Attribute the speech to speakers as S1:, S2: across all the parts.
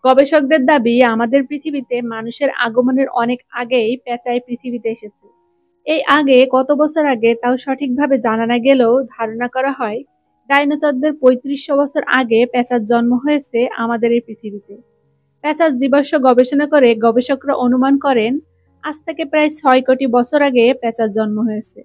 S1: গবেষকদের দাবি আমাদের পৃথিবীতে মানুষের আগমনের অনেক আগেই পেঁচা এই পৃথিবীতে এসেছে। এই আগে কত বছর আগে তাও সঠিকভাবে জানা না গেলেও ধারণা করা হয় ডাইনোসরদের ৩৫০০ বছর আগে পেঁচার জন্ম হয়েছে আমাদের এই পৃথিবীতে। পেঁচার জীবাশ্ম গবেষণা করে গবেষকরা অনুমান করেন আজ থেকে প্রায় ৬ কোটি বছর আগে পেঁচার জন্ম হয়েছে।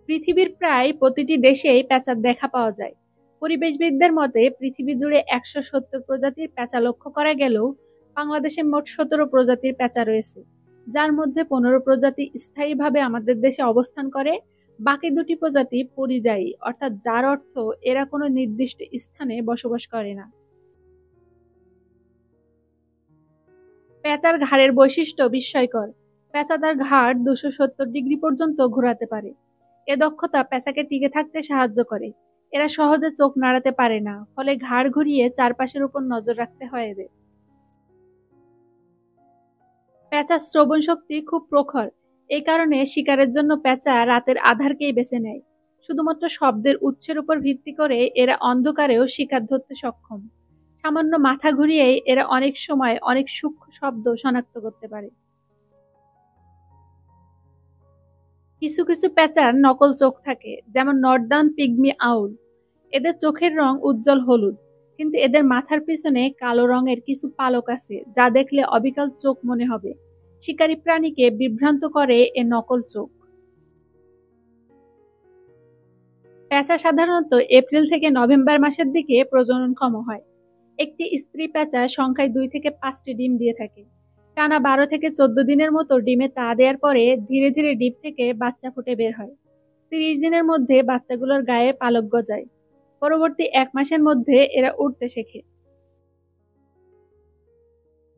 S1: পৃথিবীর প্রায় প্রতিটি দেশেই পেঁচার দেখা পাওয়া যায়। পরিবেশবিদদের মতে পৃথিবী জুড়ে ১৭০ প্রজাতির পেঁচা লক্ষ্য করা গেলেও বাংলাদেশে মোট ১৭ প্রজাতির পেঁচা রয়েছে, যার মধ্যে ১৫ প্রজাতি স্থায়ীভাবে আমাদের দেশে অবস্থান করে। বাকি দুটি প্রজাতি পরিযায়ী, অর্থাৎ যার অর্থ এরা কোনো নির্দিষ্ট স্থানে বসবাস করে না। পেঁচার ঘাড়ের বৈশিষ্ট্য বিস্ময়কর। পেঁচা তার ঘাড় ২৭০ ডিগ্রি পর্যন্ত ঘোরাতে পারে। এ দক্ষতা পেঁচাকে টিকে থাকতে সাহায্য করে। এরা সহজে চোখ নাড়াতে পারে না, ফলে ঘাড় ঘুরিয়ে চারপাশের উপর নজর রাখতে হয় এদের। পেঁচার শ্রবণ শক্তি খুব প্রখর। এই কারণে শিকারের জন্য পেঁচা রাতের আঁধারকেই বেছে নেয়। শুধুমাত্র শব্দের উৎসের উপর ভিত্তি করে এরা অন্ধকারেও শিকার ধরতে সক্ষম। সামান্য মাথা ঘুরিয়েই এরা অনেক সময় অনেক সূক্ষ্ম শব্দ শনাক্ত করতে পারে। কিছু কিছু পেঁচার নকল চোখ থাকে, যেমন নর্দার্ন পিগমি আউল। এদের চোখের রং উজ্জ্বল হলুদ, কিন্তু এদের মাথার পিছনে কালো রঙের কিছু পালক আছে যা দেখলে অবিকল চোখ মনে হবে। শিকারী প্রাণীকে বিভ্রান্ত করে এ নকল চোখ। পেঁচা সাধারণত এপ্রিল থেকে নভেম্বর মাসের দিকে প্রজননক্ষম হয়। একটি স্ত্রী পেঁচা সংখ্যায় ২ থেকে ৫টি ডিম দিয়ে থাকে। টানা ১২ থেকে ১৪ দিনের মতো ডিমে তা দেওয়ার পরে ধীরে ধীরে ডিম থেকে বাচ্চা ফুটে বের হয়। ৩০ দিনের মধ্যে বাচ্চাগুলোর গায়ে পালক গজায়। পরবর্তী ১ মাসের মধ্যে এরা উড়তে শেখে।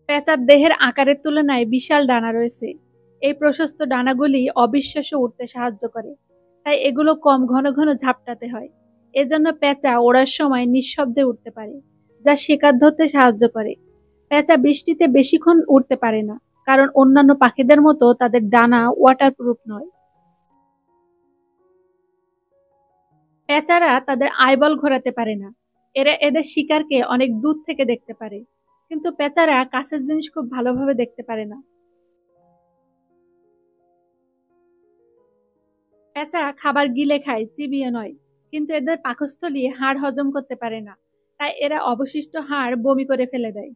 S1: পেঁচার দেহের আকারের তুলনায় বিশাল ডানা রয়েছে। এই প্রশস্ত ডানাগুলি অবিশ্বাস্য উড়তে সাহায্য করে, তাই এগুলো কম ঘন ঘন ঝাপটাতে হয়। এজন্য পেঁচা ওড়ার সময় নিঃশব্দে উঠতে পারে, যা শিকার ধরতে সাহায্য করে। পেঁচা বৃষ্টিতে বেশিক্ষণ উড়তে পারে না, কারণ অন্যান্য পাখিদের মতো তাদের ডানা ওয়াটারপ্রুফ নয়। পেঁচারা তাদের আইবল ঘোরাতে পারে না। এরা এদের শিকারকে অনেক দূর থেকে দেখতে পারে, কিন্তু পেঁচারা কাছের জিনিস খুব ভালোভাবে দেখতে পারে না। পেঁচা খাবার গিলে খায়, চিবিয়ে নয়। কিন্তু এদের পাকস্থলী হাড় হজম করতে পারে না, তাই এরা অবশিষ্ট হাড় বমি করে ফেলে দেয়।